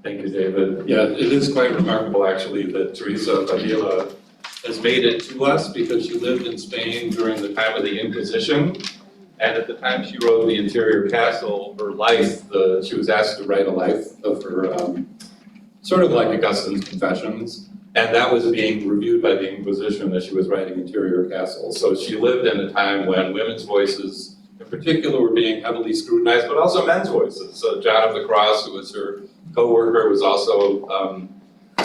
Thank you, David. Yeah, it is quite remarkable, actually, that Therese of Avila has made it to us because she lived in Spain during the time of the Inquisition. And at the time she wrote The Interior Castle, her life, she was asked to write a life of her, sort of like Augustine's Confessions. And that was being reviewed by the Inquisition as she was writing Interior Castle. So she lived in a time when women's voices, in particular, were being heavily scrutinized, but also men's voices. So John of the Cross, who was her co-worker, was also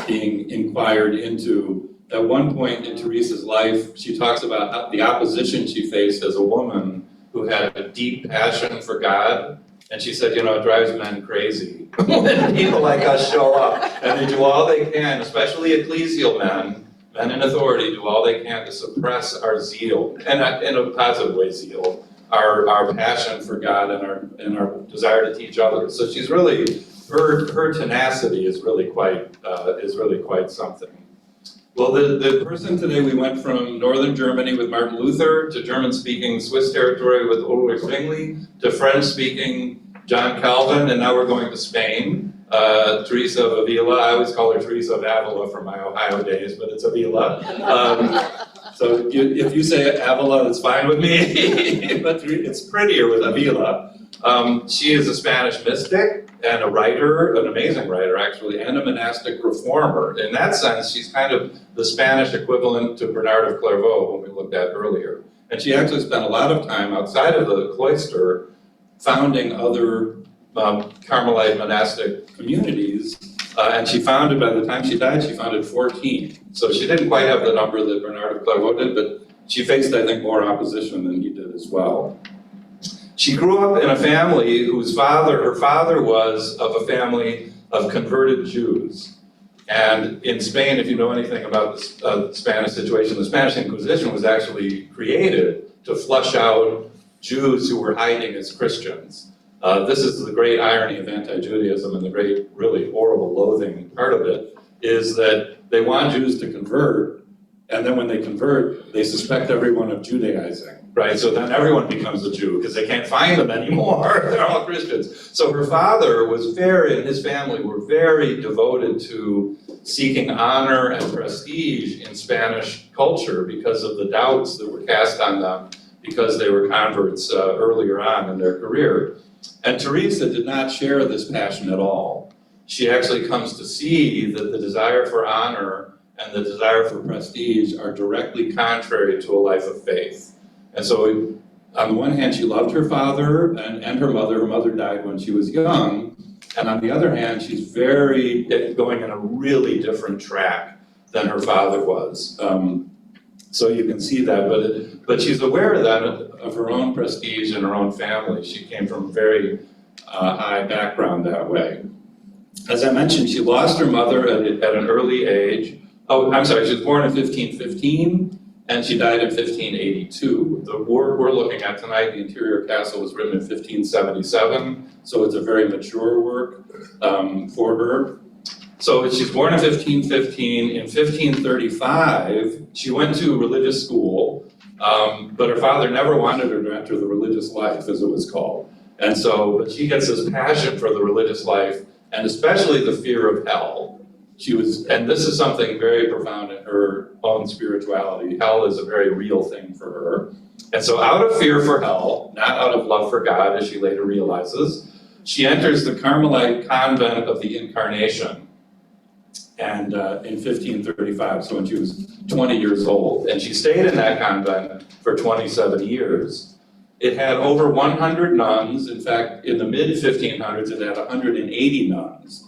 being inquired into. At one point in Therese's life, she talks about the opposition she faced as a woman who had a deep passion for God. And she said, you know, it drives men crazy when people like us show up and they do all they can, especially ecclesial men, men in authority, do all they can to suppress our zeal, and in a positive way zeal, our passion for God and our desire to teach others. So she's really, her tenacity is really quite something. Well, the person today, we went from northern Germany with Martin Luther to German-speaking Swiss territory with Ulrich Zwingli to French-speaking John Calvin, and now we're going to Spain. Therese of Avila, I always call her Therese of Avila from my Ohio days, but it's Avila. So if you say Avila, that's fine with me, but it's prettier with Avila. She is a Spanish mystic and a writer, an amazing writer actually, and a monastic reformer. In that sense, she's kind of the Spanish equivalent to Bernard of Clairvaux, whom we looked at earlier. And she actually spent a lot of time outside of the cloister founding other Carmelite monastic communities. And she founded, by the time she died, she founded 14. So she didn't quite have the number that Bernard of Clairvaux did, but she faced, I think, more opposition than he did as well. She grew up in a family whose her father was of a family of converted Jews. And in Spain, if you know anything about the Spanish situation, the Spanish Inquisition was actually created to flush out Jews who were hiding as Christians. This is the great irony of anti-Judaism, and the great, really horrible, loathing part of it, is that they want Jews to convert, and then when they convert, they suspect everyone of Judaizing. Right, so then everyone becomes a Jew because they can't find them anymore. They're all Christians. So her father was and his family were very devoted to seeking honor and prestige in Spanish culture because of the doubts that were cast on them because they were converts earlier on in their career. And Teresa did not share this passion at all. She actually comes to see that the desire for honor and the desire for prestige are directly contrary to a life of faith. And so, on the one hand, she loved her father and her mother. Her mother died when she was young. And on the other hand, she's going in a really different track than her father was. So you can see that, but she's aware then of her own prestige and her own family. She came from a very high background that way. As I mentioned, she lost her mother at an early age. Oh, I'm sorry, she was born in 1515. And she died in 1582. The work we're looking at tonight, The Interior Castle, was written in 1577, so it's a very mature work for her. So she's born in 1515. In 1535, she went to religious school, but her father never wanted her to enter the religious life, as it was called. And so, but she gets this passion for the religious life, and especially the fear of hell. And this is something very profound in her own spirituality. Hell is a very real thing for her. And so out of fear for hell, not out of love for God, as she later realizes, she enters the Carmelite convent of the Incarnation and in 1535, so when she was 20 years old. And she stayed in that convent for 27 years. It had over 100 nuns. In fact, in the mid-1500s, it had 180 nuns.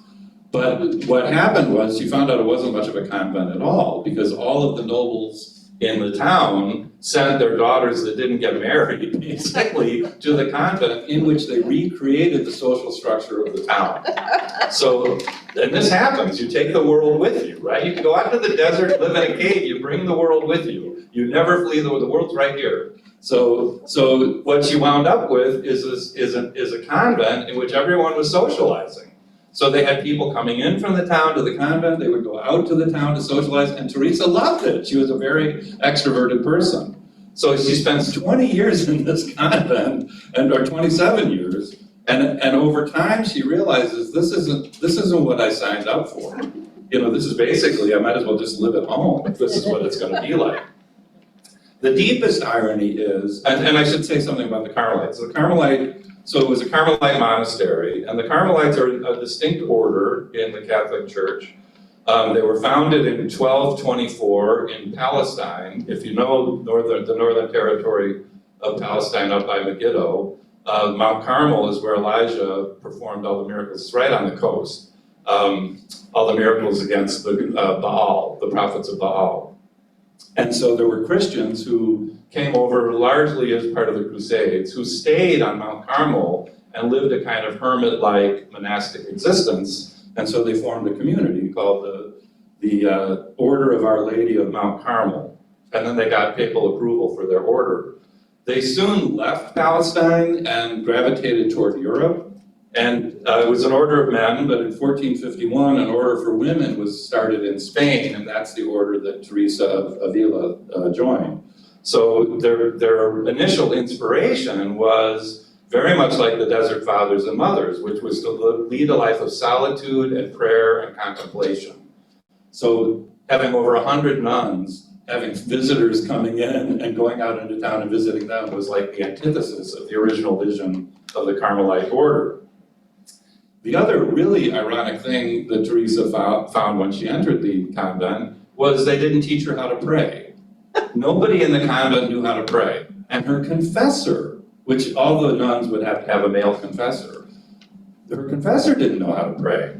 But what happened was she found out it wasn't much of a convent at all because all of the nobles in the town sent their daughters that didn't get married, basically, to the convent in which they recreated the social structure of the town. So, and this happens, you take the world with you, right? You can go out to the desert, live in a cave, you bring the world with you. You never flee, the world's right here. So what she wound up with is a convent in which everyone was socializing. So they had people coming in from the town to the convent, they would go out to the town to socialize, and Teresa loved it. She was a very extroverted person. So she spends 20 years in this convent, or 27 years, And over time, she realizes this isn't what I signed up for. This is basically, I might as well just live at home if this is what it's going to be like. The deepest irony is, and I should say something about the Carmelites. So it was a Carmelite monastery, and the Carmelites are a distinct order in the Catholic Church. They were founded in 1224 in Palestine. If you know the northern territory of Palestine up by Megiddo, Mount Carmel is where Elijah performed all the miracles. It's right on the coast. All the miracles against the Baal, the prophets of Baal. And so there were Christians who came over largely as part of the Crusades, who stayed on Mount Carmel and lived a kind of hermit-like monastic existence. And so they formed a community called the Order of Our Lady of Mount Carmel. And then they got papal approval for their order. They soon left Palestine and gravitated toward Europe. And it was an order of men, but in 1451, an order for women was started in Spain, and that's the order that Theresa of Avila joined. So their initial inspiration was very much like the Desert Fathers and Mothers, which was to lead a life of solitude and prayer and contemplation. So having over 100 nuns, having visitors coming in and going out into town and visiting them was like the antithesis of the original vision of the Carmelite order. The other really ironic thing that Theresa found when she entered the convent was they didn't teach her how to pray. Nobody in the convent knew how to pray. And her confessor, which all the nuns would have to have a male confessor, her confessor didn't know how to pray.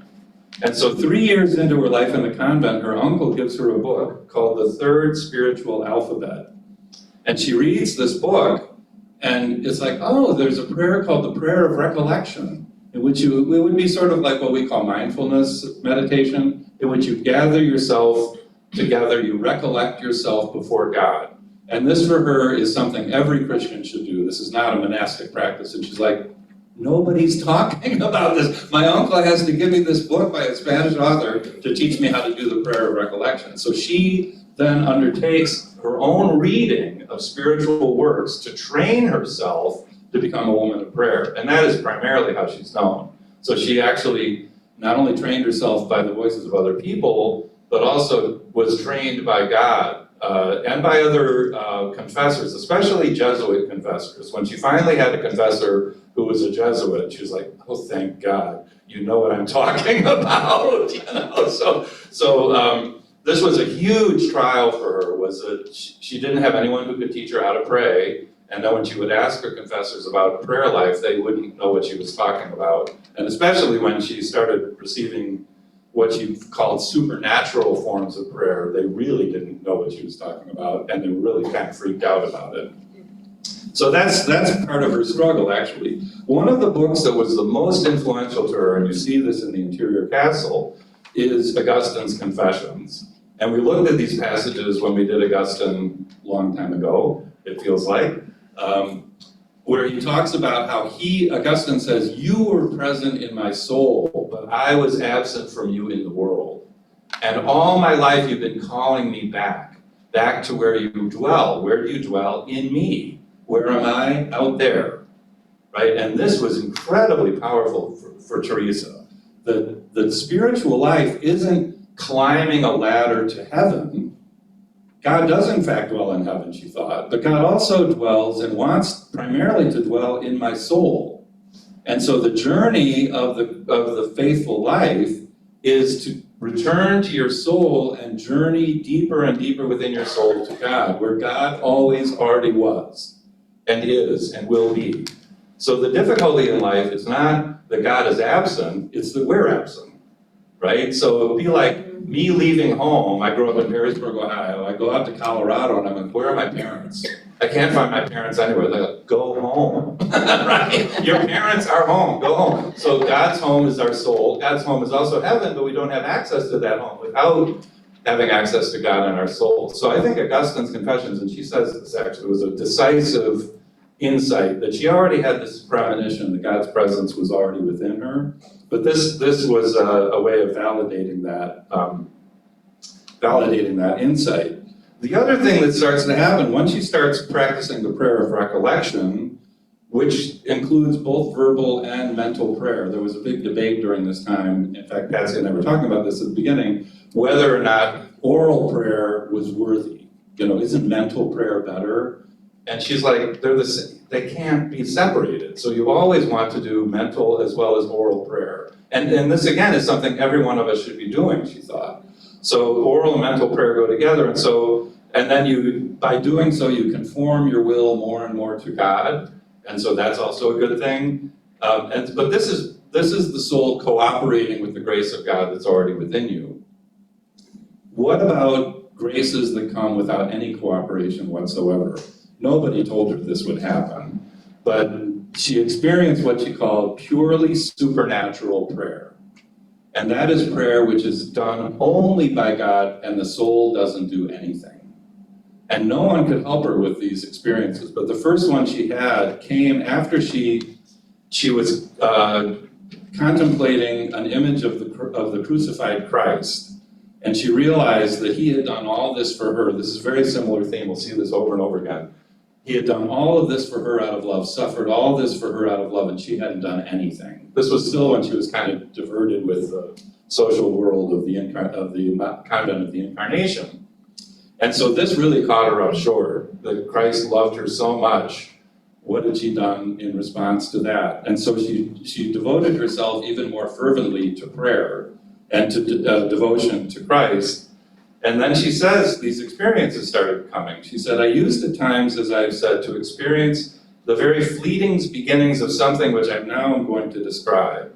And so 3 years into her life in the convent, her uncle gives her a book called The Third Spiritual Alphabet. And she reads this book, and it's like, oh, there's a prayer called the Prayer of Recollection, in which it would be sort of like what we call mindfulness meditation, in which you gather yourself together, you recollect yourself before God. And this for her is something every Christian should do. This is not a monastic practice. And she's like, nobody's talking about this. My uncle has to give me this book by a Spanish author to teach me how to do the prayer of recollection. So she then undertakes her own reading of spiritual works to train herself to become a woman of prayer. And that is primarily how she's known. So she actually not only trained herself by the voices of other people, but also was trained by God and by other confessors, especially Jesuit confessors. When she finally had a confessor who was a Jesuit, she was like, oh, thank God, you know what I'm talking about. So this was a huge trial for her, was that she didn't have anyone who could teach her how to pray. And then when she would ask her confessors about prayer life, they wouldn't know what she was talking about. And especially when she started receiving what she called supernatural forms of prayer, they really didn't know what she was talking about, and they were really kind of freaked out about it. So that's part of her struggle, actually. One of the books that was the most influential to her, and you see this in the interior castle, is Augustine's Confessions. And we looked at these passages when we did Augustine a long time ago, it feels like, where he talks about how Augustine says, you were present in my soul, but I was absent from you in the world. And all my life you've been calling me back to where you dwell. Where do you dwell? In me. Where am I? Out there. Right? And this was incredibly powerful for Theresa. The spiritual life isn't climbing a ladder to heaven. God does in fact dwell in heaven, she thought, but God also dwells and wants primarily to dwell in my soul. And so the journey of the faithful life is to return to your soul and journey deeper and deeper within your soul to God, where God always already was and is and will be. So the difficulty in life is not that God is absent, it's that we're absent, right? So it would be like me leaving home. I grew up in Perrysburg, Ohio. I go out to Colorado and I'm like, where are my parents? I can't find my parents anywhere. They're like, go home, right? Your parents are home, go home. So God's home is our soul. God's home is also heaven, but we don't have access to that home without having access to God in our soul. So I think Augustine's Confessions, and she says this actually, was a decisive insight that she already had this premonition that God's presence was already within her. But this was a way of validating that insight. The other thing that starts to happen, once she starts practicing the prayer of recollection, which includes both verbal and mental prayer. There was a big debate during this time, in fact, Patsy and I were talking about this at the beginning, whether or not oral prayer was worthy. Isn't mental prayer better? And she's like, they can't be separated. So you always want to do mental as well as oral prayer. And this again is something every one of us should be doing, she thought. So oral and mental prayer go together, and then by doing so, you conform your will more and more to God. And so that's also a good thing. But this is the soul cooperating with the grace of God that's already within you. What about graces that come without any cooperation whatsoever? Nobody told her this would happen, but she experienced what she called purely supernatural prayer. And that is prayer which is done only by God, and the soul doesn't do anything. And no one could help her with these experiences. But the first one she had came after she was contemplating an image of the crucified Christ. And she realized that he had done all this for her. This is a very similar theme. We'll see this over and over again. He had done all of this for her out of love, suffered all this for her out of love, and she hadn't done anything. This was still when she was kind of diverted with the social world of the convent of the Incarnation. And so this really caught her up short, that Christ loved her so much. What had she done in response to that? And so she devoted herself even more fervently to prayer and to devotion to Christ. And then she says these experiences started coming. She said, I used at times, as I've said, to experience the very fleeting beginnings of something which I now am going to describe.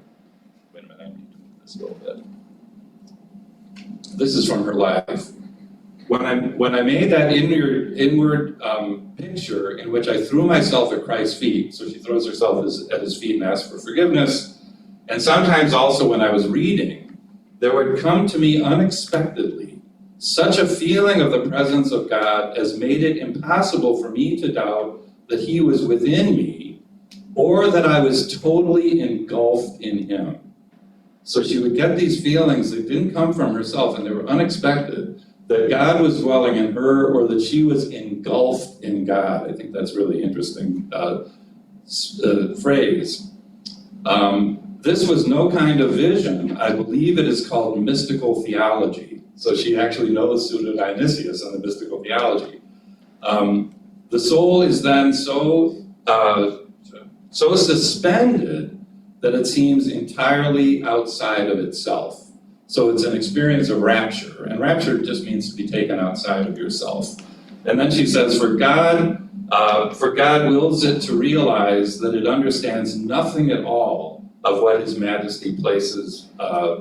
Wait a minute, I need to move this a little bit. This is from her life. When I made that inward picture in which I threw myself at Christ's feet, so she throws herself at his feet and asks for forgiveness, and sometimes also when I was reading, there would come to me unexpectedly such a feeling of the presence of God as made it impossible for me to doubt that he was within me, or that I was totally engulfed in him. So she would get these feelings that didn't come from herself, and they were unexpected, that God was dwelling in her, or that she was engulfed in God. I think that's really interesting phrase. This was no kind of vision. I believe it is called mystical theology. So she actually knows Pseudo-Dionysius on the mystical theology. The soul is then so suspended that it seems entirely outside of itself. So it's an experience of rapture, and rapture just means to be taken outside of yourself. And then she says, for God wills it to realize that it understands nothing at all of what His Majesty places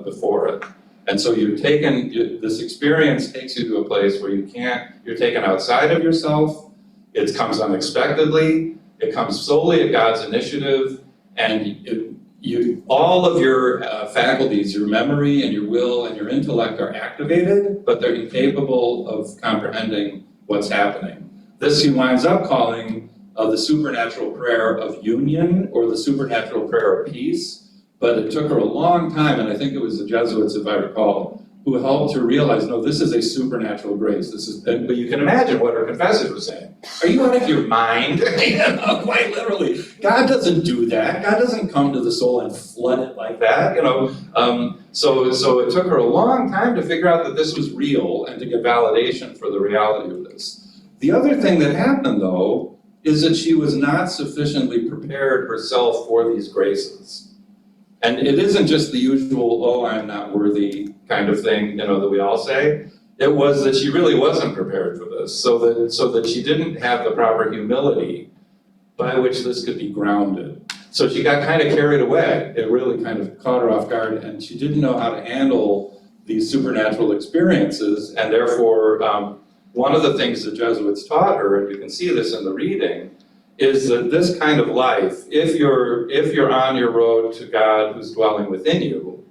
before it. And so this experience takes you to a place where you're taken outside of yourself. It comes unexpectedly. It comes solely at God's initiative, and all of your faculties, your memory and your will and your intellect are activated, but they're incapable of comprehending what's happening. This she winds up calling the supernatural prayer of union, or the supernatural prayer of peace. But it took her a long time, and I think it was the Jesuits, if I recall, who helped her realize, no, this is a supernatural grace. But you can imagine what her confessors were saying. Are you out of your mind? Quite literally. God doesn't do that. God doesn't come to the soul and flood it like that, So it took her a long time to figure out that this was real and to get validation for the reality of this. The other thing that happened, though, is that she was not sufficiently prepared herself for these graces. And it isn't just the usual, oh, I'm not worthy kind of thing, that we all say. It was that she really wasn't prepared for this, so that she didn't have the proper humility by which this could be grounded. So she got kind of carried away. It really kind of caught her off guard, and she didn't know how to handle these supernatural experiences, and therefore, one of the things the Jesuits taught her, and you can see this in the reading, is that this kind of life, if you're on your road to God who's dwelling within you,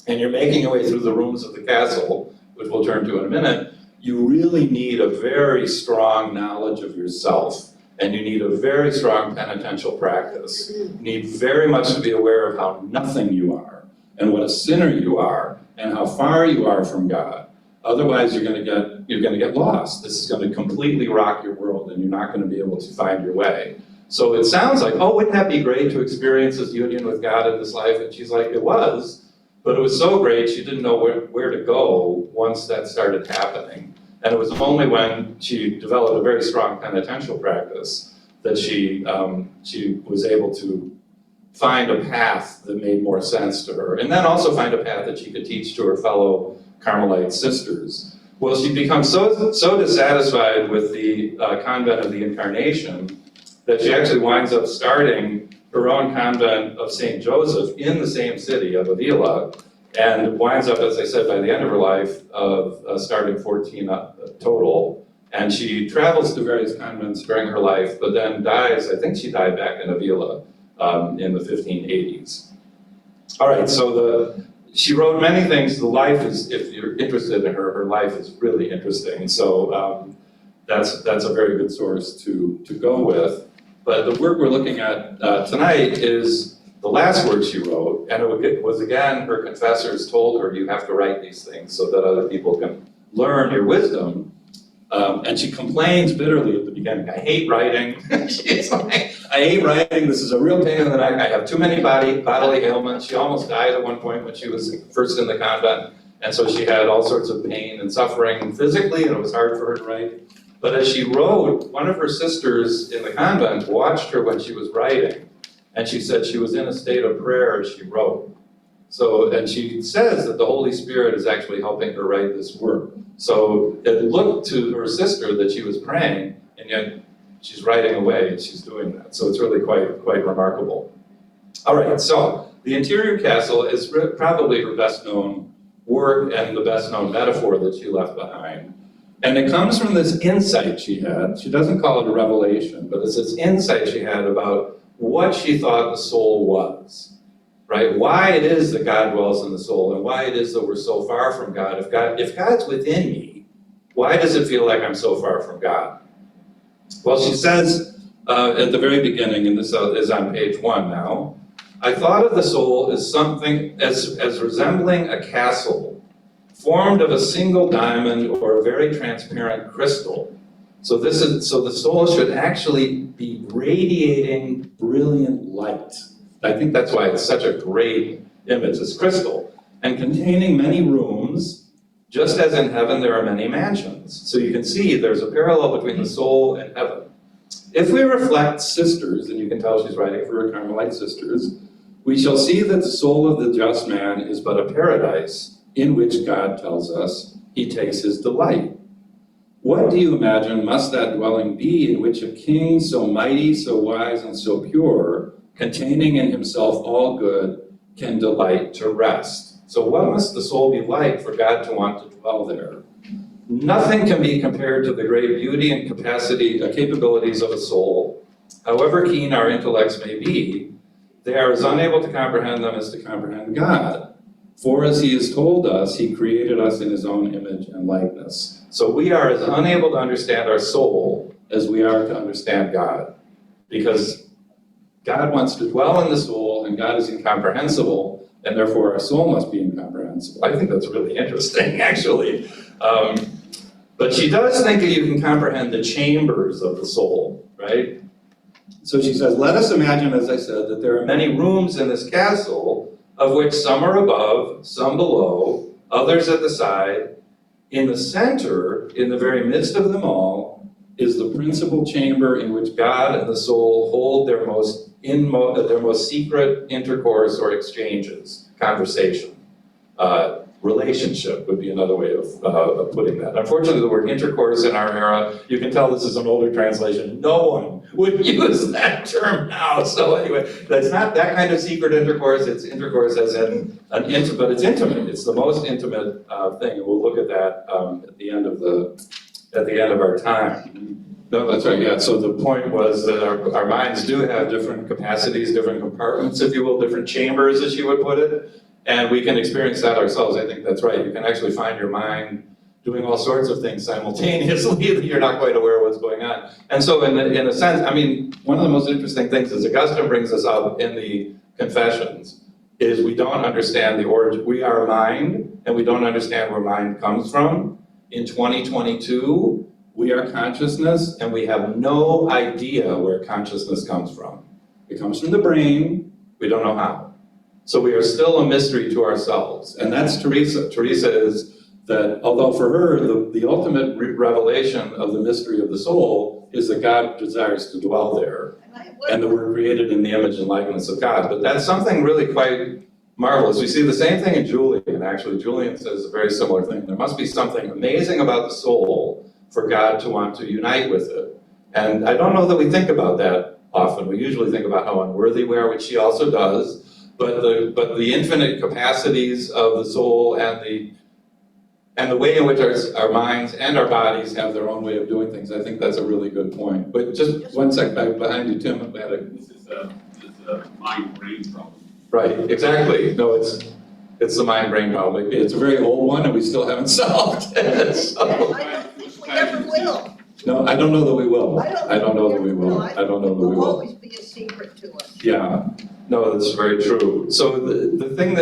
and you're making your way through the rooms of the castle, which we'll turn to in a minute, you really need a very strong knowledge of yourself, and you need a very strong penitential practice. You need very much to be aware of how nothing you are, and what a sinner you are, and how far you are from God. Otherwise, you're going to get lost. This is going to completely rock your world, and you're not going to be able to find your way. So it sounds like, oh, wouldn't that be great to experience this union with God in this life? And she's like, it was, but it was so great she didn't know where to go once that started happening. And it was only when she developed a very strong penitential practice that she was able to find a path that made more sense to her, and then also find a path that she could teach to her fellow Carmelite sisters. Well, she becomes so dissatisfied with the convent of the Incarnation that she actually winds up starting her own convent of St. Joseph in the same city of Avila, and winds up, as I said, by the end of her life, of starting 14 total. And she travels to various convents during her life, but then dies, I think she died back in Avila in the 1580s. All right, so she wrote many things. The life is, if you're interested in her life is really interesting. So that's a very good source to go with. But the work we're looking at tonight is the last work she wrote, and it was again, her confessors told her, you have to write these things so that other people can learn your wisdom. And she complains bitterly at the beginning, I hate writing. She's like, I hate writing, this is a real pain in the neck, I have too many bodily ailments. She almost died at one point when she was first in the convent, and so she had all sorts of pain and suffering physically, and it was hard for her to write. But as she wrote, one of her sisters in the convent watched her when she was writing, and she said she was in a state of prayer as she wrote. So, and she says that the Holy Spirit is actually helping her write this work. So it looked to her sister that she was praying, and yet she's writing away and she's doing that. So it's really quite remarkable. All right, so the interior castle is probably her best known work and the best known metaphor that she left behind. And it comes from this insight she had. She doesn't call it a revelation, but it's this insight she had about what she thought the soul was. Right? Why it is that God dwells in the soul, and why it is that we're so far from God. If God's within me, why does it feel like I'm so far from God? Well, she says at the very beginning, and this is on page 1 now, I thought of the soul as something, as resembling a castle formed of a single diamond or a very transparent crystal. So the soul should actually be radiating brilliant light. I think that's why it's such a great image, this crystal, and containing many rooms, just as in heaven there are many mansions. So you can see there's a parallel between the soul and heaven. If we reflect sisters, and you can tell she's writing for her Carmelite sisters, we shall see that the soul of the just man is but a paradise in which God tells us he takes his delight. What do you imagine must that dwelling be in which a king so mighty, so wise, and so pure, containing in himself all good, can delight to rest? So what must the soul be like for God to want to dwell there? Nothing can be compared to the great beauty and capabilities of a soul. However keen our intellects may be, they are as unable to comprehend them as to comprehend God. For as he has told us, he created us in his own image and likeness. So we are as unable to understand our soul as we are to understand God. Because God wants to dwell in the soul, and God is incomprehensible, and therefore our soul must be incomprehensible. I think that's really interesting, actually. But she does think that you can comprehend the chambers of the soul, right? So she says, let us imagine, as I said, that there are many rooms in this castle, of which some are above, some below, others at the side. In the center, in the very midst of them all, is the principal chamber in which God and the soul hold their most secret intercourse or exchanges, conversation. Relationship would be another way of putting that. Unfortunately, the word intercourse in our era, you can tell this is an older translation. No one would use that term now. So anyway, that's not that kind of secret intercourse. It's intercourse as in but it's intimate. It's the most intimate thing. And we'll look at that at the end of our time. No, that's right, yeah. So the point was that our minds do have different capacities, different compartments, if you will, different chambers, as she would put it. And we can experience that ourselves. I think that's right. You can actually find your mind doing all sorts of things simultaneously that you're not quite aware of what's going on. And so in a sense, I mean, one of the most interesting things is Augustine brings us up in the Confessions is we don't understand the origin. We are mind, and we don't understand where mind comes from. In 2022, We are consciousness, and we have no idea where consciousness comes from. It comes from the brain, we don't know how. So we are still a mystery to ourselves, and that's Theresa. Theresa is that, although for her, the ultimate revelation of the mystery of the soul is that God desires to dwell there, and that we're created in the image and likeness of God. But that's something really quite marvelous. We see the same thing in Julian, actually. Julian says a very similar thing. There must be something amazing about the soul for God to want to unite with it. And I don't know that we think about that often. We usually think about how unworthy we are, which she also does, but the infinite capacities of the soul and the way in which our minds and our bodies have their own way of doing things, I think that's a really good point. But just one sec, back behind you, Tim. This is a mind-brain problem. Right, exactly. No, it's the mind-brain problem. It's a very old one, and we still haven't solved it. So. I don't think we ever will. No, I don't know that we will. I don't know that we will. I don't know that we It will will. always be a secret to us. Yeah, no, that's very true. So the thing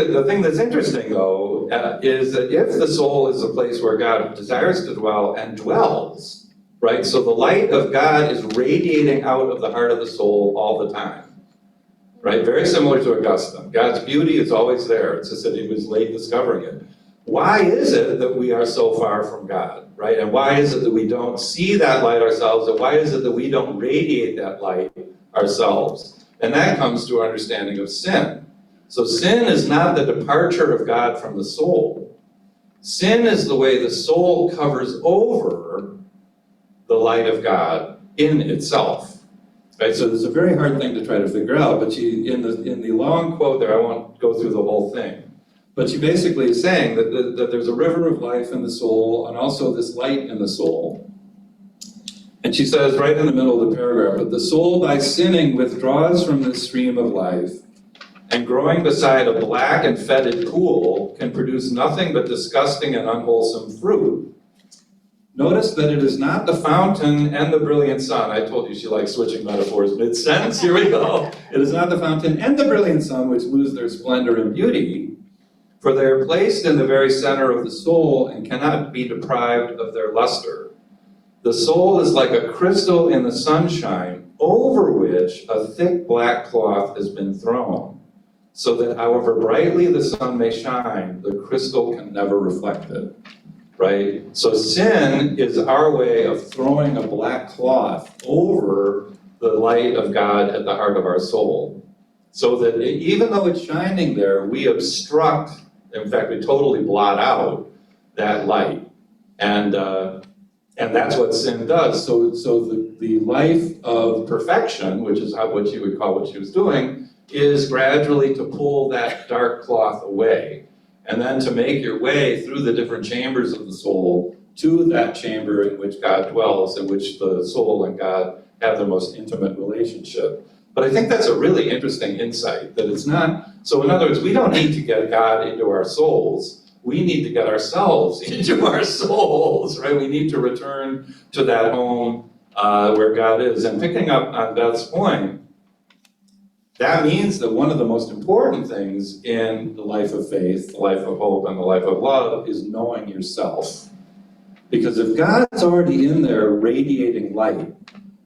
that's interesting though is that if the soul is a place where God desires to dwell and dwells, right? So the light of God is radiating out of the heart of the soul all the time. Right, very similar to Augustine. God's beauty is always there. It's just that he was late discovering it. Why is it that we are so far from God, right? And why is it that we don't see that light ourselves? And why is it that we don't radiate that light ourselves? And that comes to our understanding of sin. So sin is not the departure of God from the soul. Sin is the way the soul covers over the light of God in itself. Right, so it's a very hard thing to try to figure out, but she, in the long quote there, I won't go through the whole thing, but she basically is saying that there's a river of life in the soul and also this light in the soul. And she says right in the middle of the paragraph, but the soul by sinning withdraws from this stream of life, and growing beside a black and fetid pool can produce nothing but disgusting and unwholesome fruit. Notice that it is not the fountain and the brilliant sun. I told you she likes switching metaphors mid-sentence. Here we go. It is not the fountain and the brilliant sun which lose their splendor and beauty, for they are placed in the very center of the soul and cannot be deprived of their luster. The soul is like a crystal in the sunshine over which a thick black cloth has been thrown, so that however brightly the sun may shine, the crystal can never reflect it. Right? So sin is our way of throwing a black cloth over the light of God at the heart of our soul. So that even though it's shining there, we obstruct, in fact, we totally blot out that light. And that's what sin does. So the life of perfection, which is what you would call what she was doing, is gradually to pull that dark cloth away. And then to make your way through the different chambers of the soul to that chamber in which God dwells, in which the soul and God have the most intimate relationship. But I think that's a really interesting insight, that it's not, so in other words, we don't need to get God into our souls, we need to get ourselves into our souls, right? We need to return to that home where God is. And picking up on Beth's point, that means that one of the most important things in the life of faith, the life of hope, and the life of love is knowing yourself. Because if God's already in there radiating light,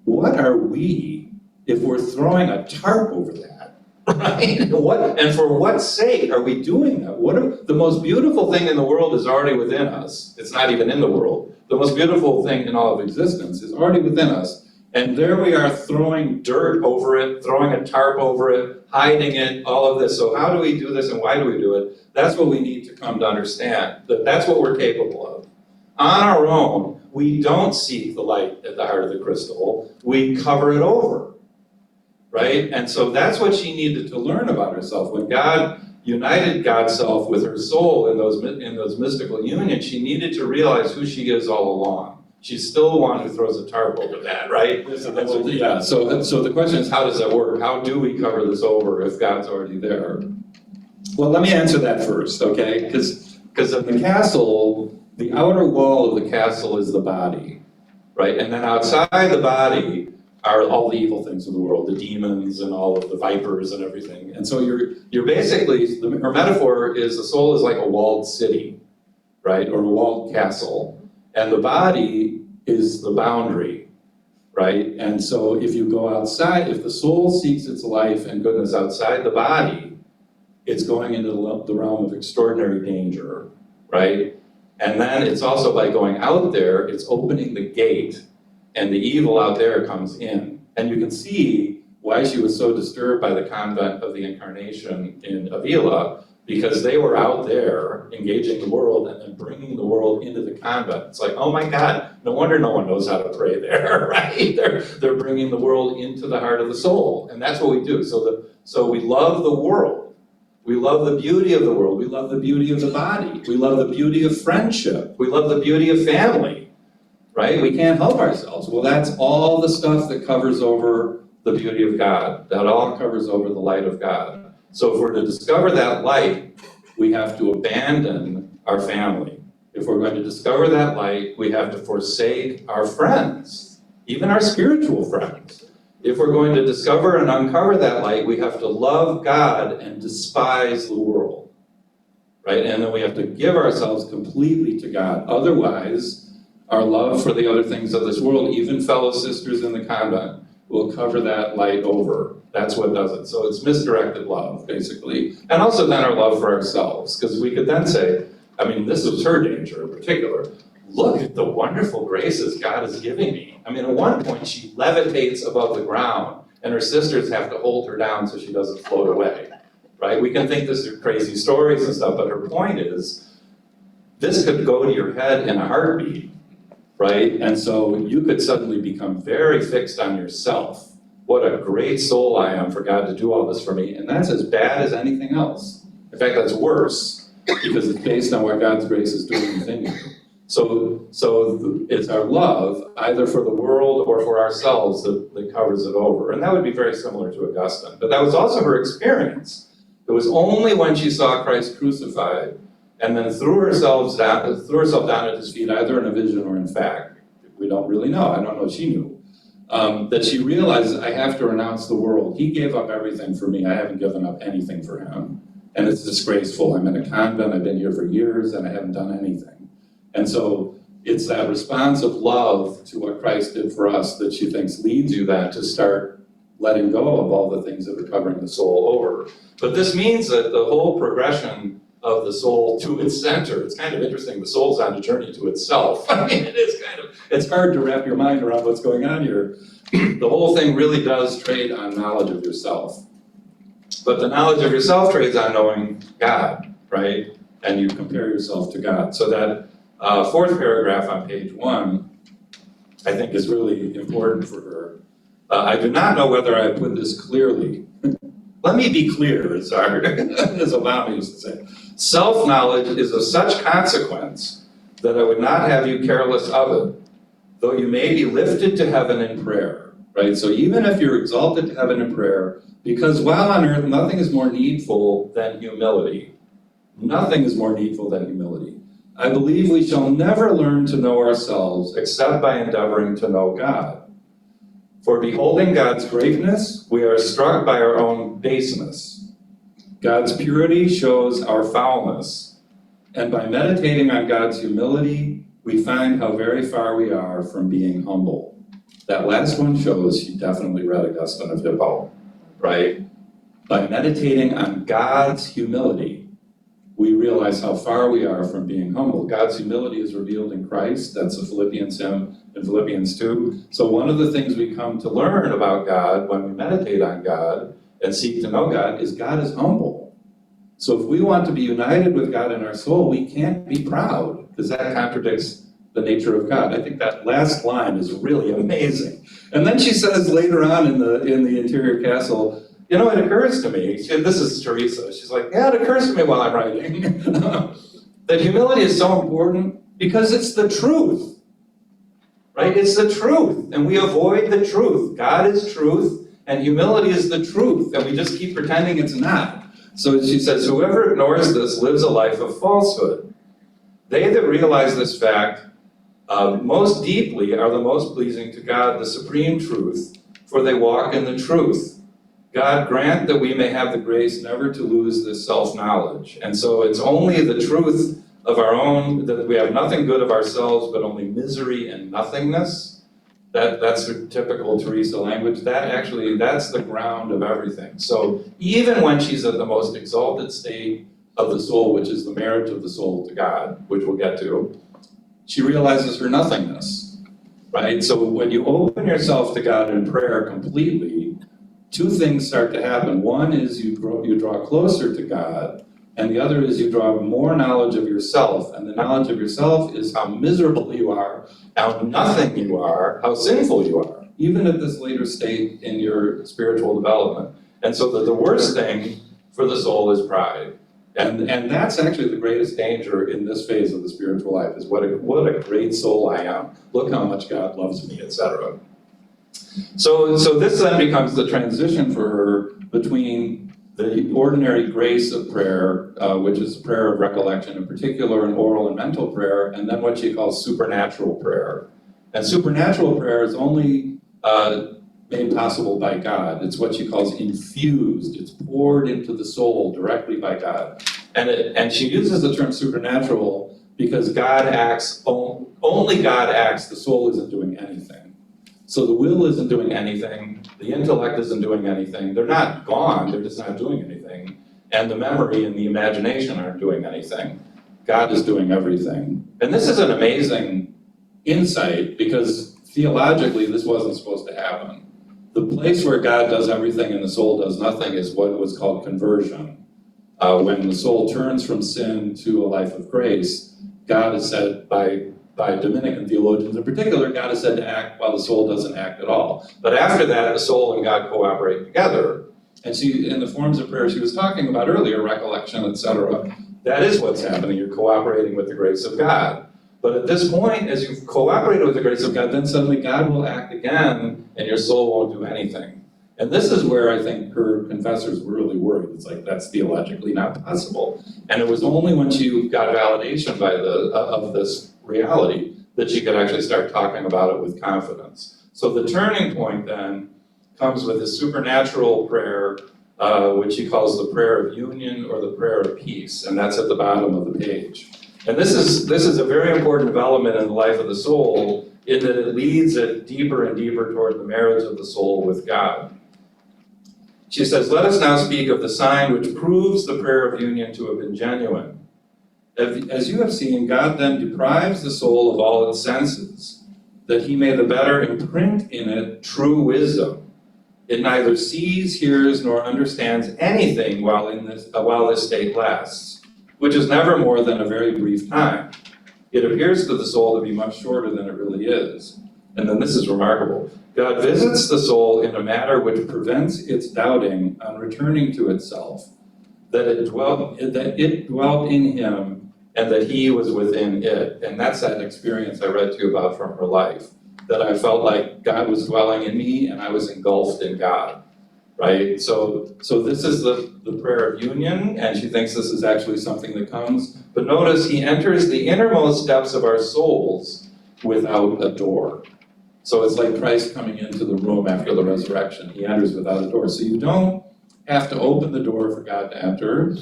what are we if we're throwing a tarp over that? Right? And for what sake are we doing that? The most beautiful thing in the world is already within us. It's not even in the world. The most beautiful thing in all of existence is already within us. And there we are throwing dirt over it, throwing a tarp over it, hiding it, all of this. So how do we do this and why do we do it? That's what we need to come to understand, that that's what we're capable of. On our own, we don't seek the light at the heart of the crystal, we cover it over, right? And so that's what she needed to learn about herself. When God united God's self with her soul in those mystical unions, she needed to realize who she is all along. She's still the one who throws a tarp over that, right? So the question is, how does that work? How do we cover this over if God's already there? Well, let me answer that first, okay? Because in the castle, the outer wall of the castle is the body, right? And then outside the body are all the evil things of the world, the demons and all of the vipers and everything. And so you're basically, her metaphor is the soul is like a walled city, right? Or a walled castle. And the body is the boundary, right? And so if you go outside, if the soul seeks its life and goodness outside the body, it's going into the realm of extraordinary danger, right? And then it's also by going out there, it's opening the gate, and the evil out there comes in. And you can see why she was so disturbed by the convent of the Incarnation in Avila, because they were out there engaging the world and then bringing the world into the convent. It's like, oh my God, no wonder no one knows how to pray there, right? They're bringing the world into the heart of the soul, and that's what we do. So we love the world. We love the beauty of the world. We love the beauty of the body. We love the beauty of friendship. We love the beauty of family, right? We can't help ourselves. Well, that's all the stuff that covers over the beauty of God. That all covers over the light of God. So if we're to discover that light, we have to abandon our family. If we're going to discover that light, we have to forsake our friends, even our spiritual friends. If we're going to discover and uncover that light, we have to love God and despise the world, right? And then we have to give ourselves completely to God. Otherwise, our love for the other things of this world, even fellow sisters in the convent, will cover that light over. That's what does it. So it's misdirected love, basically. And also then our love for ourselves, because we could then say, I mean, this was her danger in particular. Look at the wonderful graces God is giving me. I mean, at one point she levitates above the ground and her sisters have to hold her down so she doesn't float away, right? We can think this are crazy stories and stuff, but her point is, this could go to your head in a heartbeat, right? And so you could suddenly become very fixed on yourself. What a great soul I am for God to do all this for me. And that's as bad as anything else. In fact, that's worse, because it's based on what God's grace is doing within you. So it's our love, either for the world or for ourselves, that covers it over. And that would be very similar to Augustine. But that was also her experience. It was only when she saw Christ crucified and then threw herself down at his feet, either in a vision or in fact. We don't really know. I don't know if she knew. That she realized, I have to renounce the world. He gave up everything for me. I haven't given up anything for him. And it's disgraceful. I'm in a convent. I've been here for years and I haven't done anything. And so it's that response of love to what Christ did for us that she thinks leads you then to start letting go of all the things that are covering the soul over. But this means that the whole progression of the soul to its center, it's kind of interesting, the soul's on a journey to itself. I mean, it's hard to wrap your mind around what's going on here. The whole thing really does trade on knowledge of yourself. But the knowledge of yourself trades on knowing God, right? And you compare yourself to God. So that fourth paragraph on page 1, I think is really important for her. I do not know whether I put this clearly. Let me be clear, as Obama used to say. Self-knowledge is of such consequence that I would not have you careless of it, though you may be lifted to heaven in prayer, right? So even if you're exalted to heaven in prayer, because while on earth nothing is more needful than humility. Nothing is more needful than humility. I believe we shall never learn to know ourselves except by endeavoring to know God. For beholding God's greatness, we are struck by our own baseness. God's purity shows our foulness. And by meditating on God's humility, we find how very far we are from being humble. That last one shows she definitely read Augustine of Hippo, right? By meditating on God's humility, we realize how far we are from being humble. God's humility is revealed in Christ. That's the Philippians hymn in Philippians 2. So one of the things we come to learn about God when we meditate on God and seek to know God is humble. So if we want to be united with God in our soul, we can't be proud, because that contradicts the nature of God. I think that last line is really amazing. And then she says later on in the interior castle, you know, it occurs to me, this is Theresa, she's like, yeah, it occurs to me while I'm writing, that humility is so important because it's the truth, right? It's the truth, and we avoid the truth. God is truth, and humility is the truth, and we just keep pretending it's not. So she says, whoever ignores this lives a life of falsehood. They that realize this fact most deeply are the most pleasing to God, the supreme truth, for they walk in the truth. God grant that we may have the grace never to lose this self-knowledge. And so it's only the truth of our own, that we have nothing good of ourselves, but only misery and nothingness. That's the typical Theresa language. That's the ground of everything. So even when she's at the most exalted state of the soul, which is the marriage of the soul to God, which we'll get to, she realizes her nothingness, right? So when you open yourself to God in prayer completely, two things start to happen. One is you draw closer to God, and the other is you draw more knowledge of yourself. And the knowledge of yourself is how miserable you are, how nothing you are, how sinful you are, even at this later state in your spiritual development. And so that the worst thing for the soul is pride. And that's actually the greatest danger in this phase of the spiritual life, is what a great soul I am. Look how much God loves me, etc. So this then becomes the transition for her between the ordinary grace of prayer, which is prayer of recollection in particular, and oral and mental prayer, and then what she calls supernatural prayer. And supernatural prayer is only made possible by God. It's what she calls infused. It's poured into the soul directly by God. And she uses the term supernatural because God acts, only God acts, the soul isn't doing anything. So the will isn't doing anything, the intellect isn't doing anything, they're not gone, they're just not doing anything. And the memory and the imagination aren't doing anything. God is doing everything. And this is an amazing insight because theologically this wasn't supposed to happen. The place where God does everything and the soul does nothing is what was called conversion. When the soul turns from sin to a life of grace, God is said by Dominican theologians in particular, God is said to act while the soul doesn't act at all. But after that, the soul and God cooperate together. And she, in the forms of prayer she was talking about earlier, recollection, etc., that is what's happening. You're cooperating with the grace of God. But at this point, as you've cooperated with the grace of God, then suddenly God will act again, and your soul won't do anything. And this is where I think her confessors were really worried. It's like, that's theologically not possible. And it was only when she got validation by of this reality that she could actually start talking about it with confidence. So the turning point then comes with this supernatural prayer, which she calls the prayer of union or the prayer of peace, and that's at the bottom of the page. And this is a very important development in the life of the soul, in that it leads it deeper and deeper toward the marriage of the soul with God. She says, "Let us now speak of the sign which proves the prayer of union to have been genuine. As you have seen, God then deprives the soul of all its senses, that he may the better imprint in it true wisdom. It neither sees, hears, nor understands anything while this state lasts, which is never more than a very brief time. It appears to the soul to be much shorter than it really is." And then this is remarkable. "God visits the soul in a manner which prevents its doubting on returning to itself, that it dwelt in him and that he was within it." And that's that experience I read to you about from her life, that I felt like God was dwelling in me and I was engulfed in God, right? So this is the prayer of union, and she thinks this is actually something that comes. But notice he enters the innermost depths of our souls without a door. So it's like Christ coming into the room after the resurrection. He enters without a door. So you don't have to open the door for God to enter.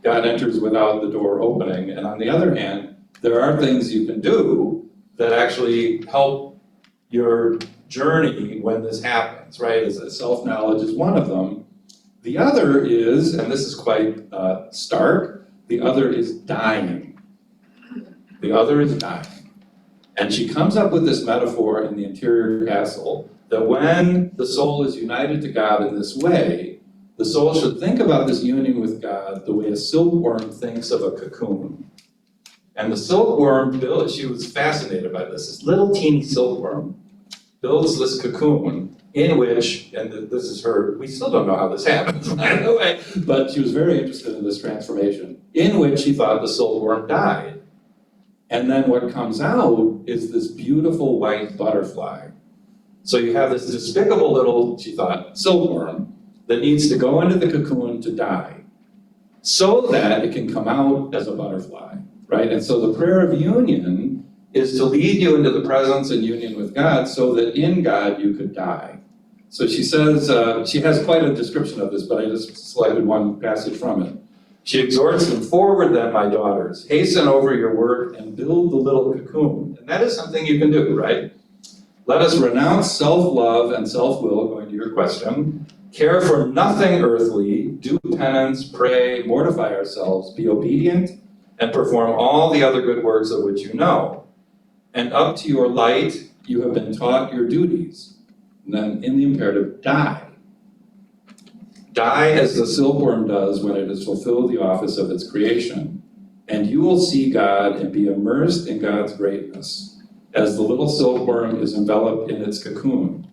God enters without the door opening. And on the other hand, there are things you can do that actually help your journey when this happens, right? As self-knowledge is one of them. The other is, and this is quite stark, the other is dying. The other is dying. And she comes up with this metaphor in the interior castle, that when the soul is united to God in this way, the soul should think about this union with God the way a silkworm thinks of a cocoon. And the silkworm, she was fascinated by this little teeny silkworm builds this cocoon in which, and this is her, we still don't know how this happens, by the way, but she was very interested in this transformation, in which she thought the silkworm died. And then what comes out is this beautiful white butterfly. So you have this despicable little, she thought, silkworm that needs to go into the cocoon to die so that it can come out as a butterfly, right? And so the prayer of union is to lead you into the presence and union with God so that in God you could die. So she says, she has quite a description of this, but I just selected one passage from it. She exhorts them, "Forward then, my daughters, hasten over your work and build the little cocoon." And that is something you can do, right? "Let us renounce self-love and self-will," going to your question, "care for nothing earthly, do penance, pray, mortify ourselves, be obedient, and perform all the other good works of which you know. And up to your light you have been taught your duties." And then in the imperative, die. Die as the silkworm does when it has fulfilled the office of its creation, and you will see God and be immersed in God's greatness, as the little silkworm is enveloped in its cocoon.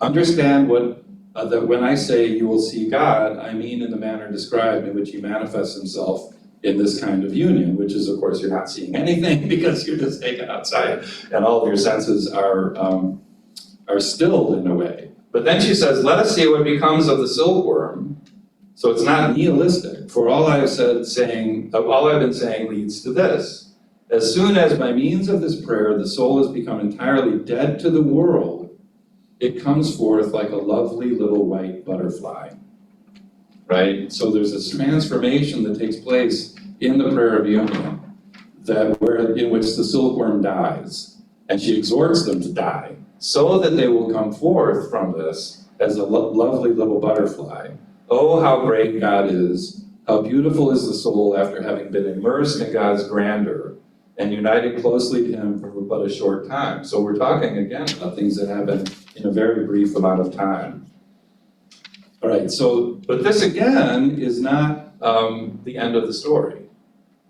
Understand that when I say you will see God, I mean in the manner described in which he manifests himself in this kind of union, which is, of course, you're not seeing anything because you're just taken outside and all of your senses are stilled in a way. But then she says, "Let us see what becomes of the silkworm." So it's not nihilistic. "For all I've been saying leads to this. As soon as by means of this prayer the soul has become entirely dead to the world, it comes forth like a lovely little white butterfly." Right? So there's this transformation that takes place in the prayer of union, in which the silkworm dies, and she exhorts them to die, so that they will come forth from this as a lovely little butterfly. Oh, how great God is! How beautiful is the soul after having been immersed in God's grandeur and united closely to him for but a short time. So we're talking again about things that happen in a very brief amount of time. All right, but this again is not the end of the story.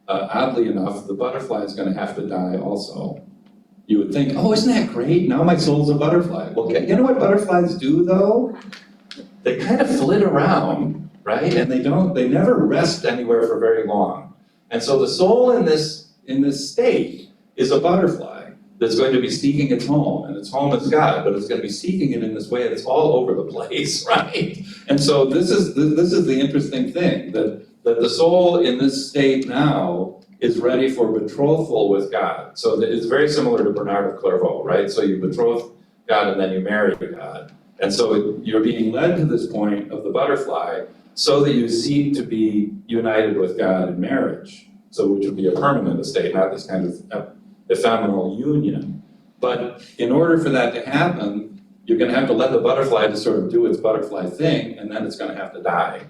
Oddly enough, the butterfly is going to have to die also. You would think, oh, isn't that great? Now my soul's a butterfly. Well, you know what butterflies do, though? They kind of flit around, right? And they never rest anywhere for very long. And so the soul in this state is a butterfly that's going to be seeking its home, and its home is God, but it's going to be seeking it in this way that's all over the place, right? And so this is the interesting thing, that the soul in this state now is ready for betrothal with God. So it's very similar to Bernard of Clairvaux, right? So you betroth God and then you marry God. And so you're being led to this point of the butterfly so that you seek to be united with God in marriage. So which would be a permanent estate, not this kind of ephemeral union. But in order for that to happen, you're going to have to let the butterfly just sort of do its butterfly thing, and then it's going to have to die,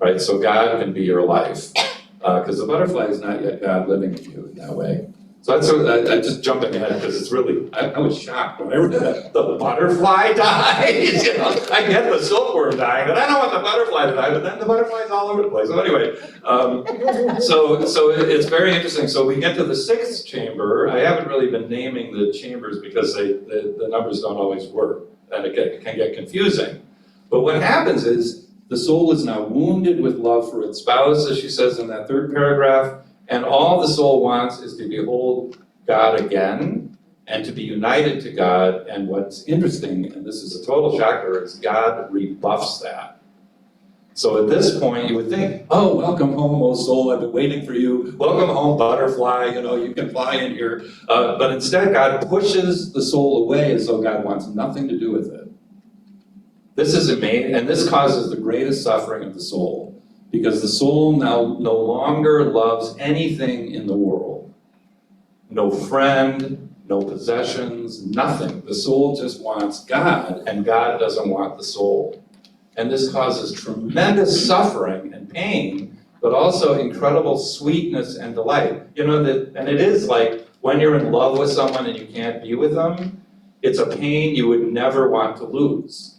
right? So God can be your life. Because the butterfly is not yet God living in you in that way. So that's I just jumping ahead because it's really, I was shocked when I read that. The butterfly dies, you know? I get the silkworm dying, but I don't want the butterfly to die, but then the butterfly's all over the place. So anyway, so it's very interesting. So we get to the sixth chamber. I haven't really been naming the chambers because the numbers don't always work, and it can get confusing. But what happens is, the soul is now wounded with love for its spouse, as she says in that third paragraph, and all the soul wants is to behold God again and to be united to God. And what's interesting, and this is a total shocker, is God rebuffs that. So at this point, you would think, oh, welcome home, O soul, I've been waiting for you. Welcome home, butterfly, you can fly in here. But instead, God pushes the soul away as though God wants nothing to do with it. This is amazing, and this causes the greatest suffering of the soul, because the soul now no longer loves anything in the world. No friend, no possessions, nothing. The soul just wants God, and God doesn't want the soul. And this causes tremendous suffering and pain, but also incredible sweetness and delight. And it is like when you're in love with someone and you can't be with them, it's a pain you would never want to lose.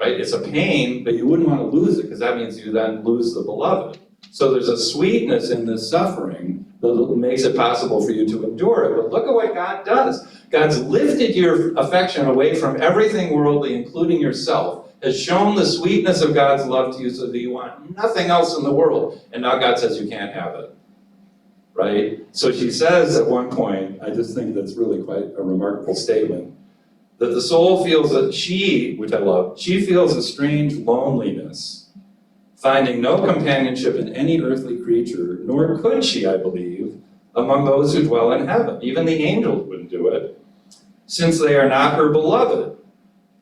Right? It's a pain, but you wouldn't want to lose it because that means you then lose the beloved. So there's a sweetness in this suffering that makes it possible for you to endure it. But look at what God does. God's lifted your affection away from everything worldly, including yourself, has shown the sweetness of God's love to you so that you want nothing else in the world. And now God says you can't have it. Right? So she says at one point, I just think that's really quite a remarkable statement, that the soul feels which I love, she feels a strange loneliness, finding no companionship in any earthly creature, nor could she, I believe, among those who dwell in heaven. Even the angels wouldn't do it, since they are not her beloved.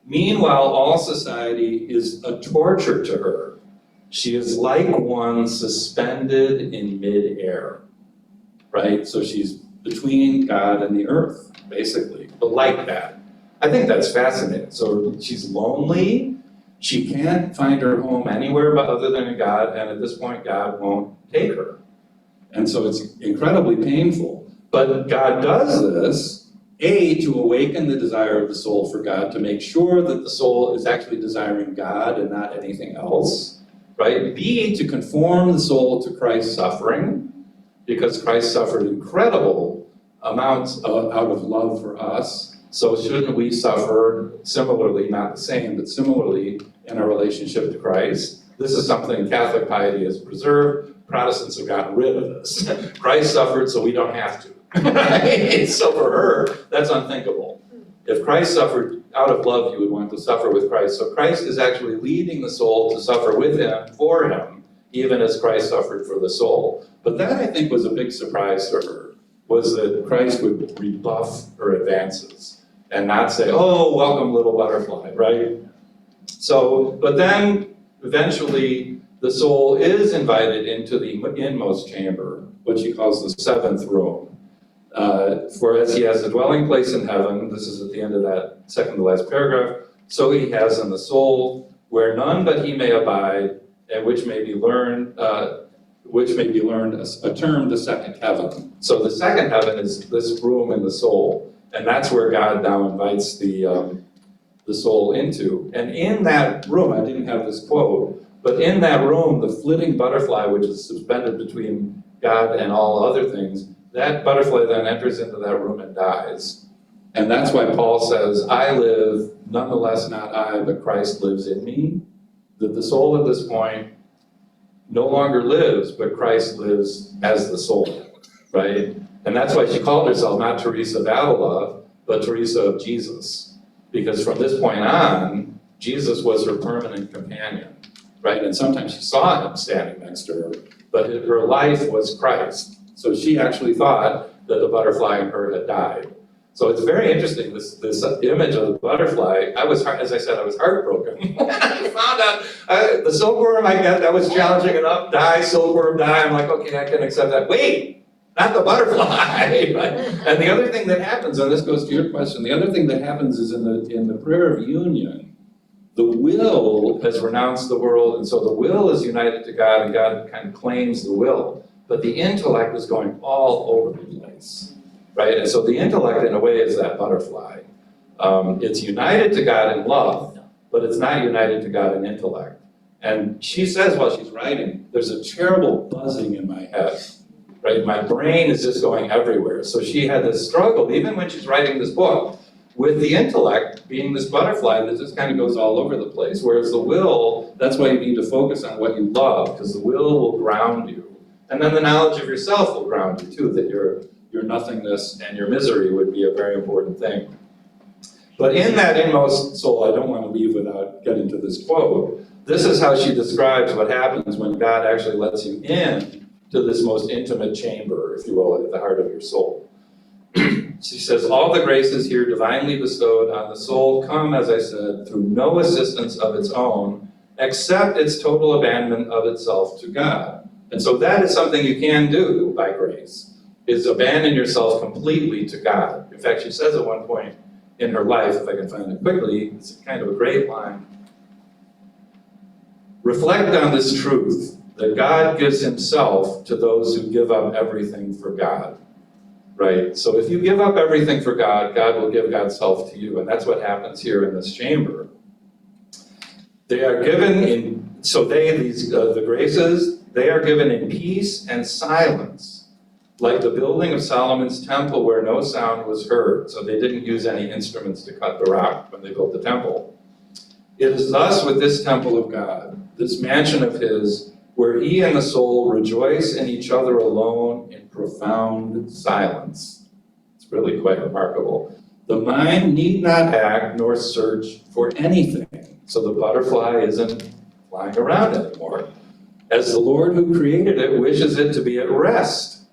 Meanwhile, all society is a torture to her. She is like one suspended in midair, right? So she's between God and the earth, basically, but like that. I think that's fascinating. So she's lonely. She can't find her home anywhere but other than in God, and at this point, God won't take her. And so it's incredibly painful. But God does this, A, to awaken the desire of the soul for God, to make sure that the soul is actually desiring God and not anything else, right? B, to conform the soul to Christ's suffering, because Christ suffered incredible amounts out of love for us. So shouldn't we suffer similarly, not the same, but similarly in our relationship to Christ? This is something Catholic piety has preserved. Protestants have gotten rid of this. Christ suffered, so we don't have to. So for her, that's unthinkable. If Christ suffered out of love, you would want to suffer with Christ. So Christ is actually leading the soul to suffer with him, for him, even as Christ suffered for the soul. But that, I think, was a big surprise to her, was that Christ would rebuff her advances and not say, oh, welcome, little butterfly, right? So, but then eventually the soul is invited into the inmost chamber, what she calls the seventh room. For as he has a dwelling place in heaven, this is at the end of that second to last paragraph, so he has in the soul, where none but he may abide, and which may be learned, a term, the second heaven. So the second heaven is this room in the soul, and that's where God now invites the soul into. And in that room, I didn't have this quote, but in that room, the flitting butterfly, which is suspended between God and all other things, that butterfly then enters into that room and dies. And that's why Paul says, I live, nonetheless not I, but Christ lives in me. That the soul at this point no longer lives, but Christ lives as the soul, right? And that's why she called herself not Therese of Avila, but Theresa of Jesus. Because from this point on, Jesus was her permanent companion, right? And sometimes she saw him standing next to her, but her life was Christ. So she actually thought that the butterfly in her had died. So it's very interesting, this image of the butterfly. As I said, I was heartbroken. I found out the silkworm, I guess, that was challenging enough. Die, silkworm, die. I'm like, okay, I can accept that. Wait, not the butterfly. And the other thing that happens, and this goes to your question, the other thing that happens is in the prayer of union, the will has renounced the world, and so the will is united to God, and God kind of claims the will. But the intellect is going all over the place, right? And so the intellect, in a way, is that butterfly. It's united to God in love, but it's not united to God in intellect. And she says while she's writing, there's a terrible buzzing in my head, right? My brain is just going everywhere. So she had this struggle, even when she's writing this book, with the intellect being this butterfly that just kind of goes all over the place. Whereas the will, that's why you need to focus on what you love, because the will ground you. And then the knowledge of yourself will ground you too, that your nothingness and your misery would be a very important thing. But in that inmost soul, I don't want to leave without getting to this quote. This is how she describes what happens when God actually lets you in to this most intimate chamber, if you will, at the heart of your soul. She says, all the graces here divinely bestowed on the soul come, as I said, through no assistance of its own, except its total abandonment of itself to God. And so that is something you can do by grace, is abandon yourself completely to God. In fact, she says at one point in her life, if I can find it quickly, it's kind of a great line. Reflect on this truth, that God gives himself to those who give up everything for God, right? So if you give up everything for God, God will give God's self to you. And that's what happens here in this chamber. They are given in, so the graces, they are given in peace and silence, like the building of Solomon's temple where no sound was heard. So they didn't use any instruments to cut the rock when they built the temple. It is thus with this temple of God, this mansion of his, where he and the soul rejoice in each other alone in profound silence. It's really quite remarkable. The mind need not act nor search for anything. So the butterfly isn't flying around anymore, as the Lord who created it wishes it to be at rest.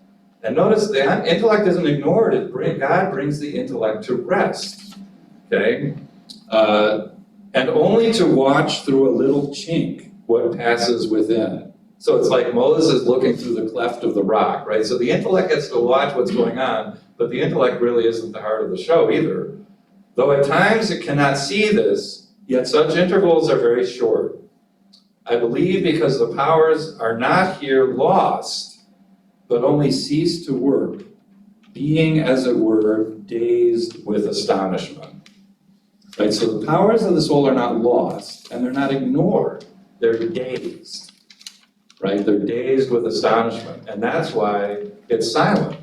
And notice the intellect isn't ignored. God brings the intellect to rest, okay? And only to watch through a little chink what passes within. So it's like Moses looking through the cleft of the rock, right? So the intellect gets to watch what's going on, but the intellect really isn't the heart of the show either. Though at times it cannot see this, yet such intervals are very short. I believe because the powers are not here lost, but only cease to work, being, as it were, dazed with astonishment. Right, so the powers of the soul are not lost, and they're not ignored. They're dazed, right? They're dazed with astonishment, and that's why it's silent.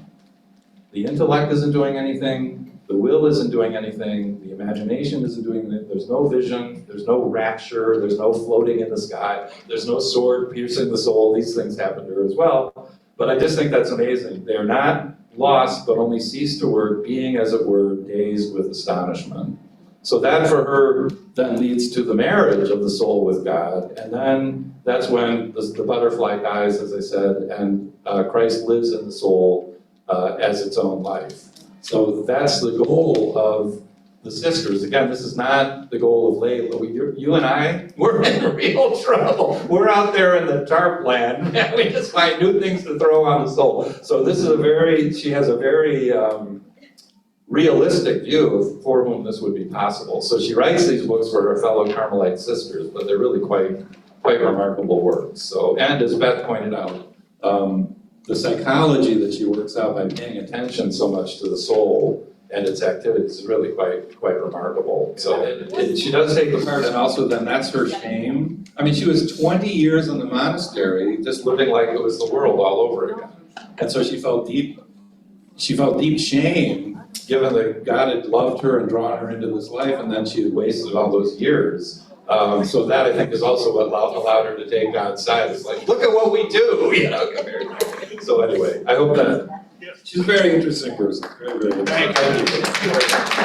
The intellect isn't doing anything, the will isn't doing anything, the imagination isn't doing anything, there's no vision, there's no rapture, there's no floating in the sky, there's no sword piercing the soul. These things happen to her as well, but I just think that's amazing. They're not lost, but only cease to work, being, as it were, dazed with astonishment. So that for her then leads to the marriage of the soul with God, and then that's when the butterfly dies, as I said, and Christ lives in the soul as its own life. So that's the goal of the sisters. Again, this is not the goal of Layla. You and I, we're in real trouble. We're out there in the tarp land, and we just find new things to throw on the soul. So this is she has a very realistic view of for whom this would be possible. So she writes these books for her fellow Carmelite sisters, but they're really quite remarkable works. So, and as Beth pointed out, the psychology that she works out by paying attention so much to the soul and its activities is really quite remarkable. So she does take the part, and also then that's her shame. I mean, she was 20 years in the monastery, just living like it was the world all over again. And so she felt deep shame, given that God had loved her and drawn her into this life, and then she had wasted all those years. So that, I think, is also what allowed her to take God's side. It's like, look at what we do, you know. So anyway, I hope that she's a very interesting person. Very, very interesting. Thank you.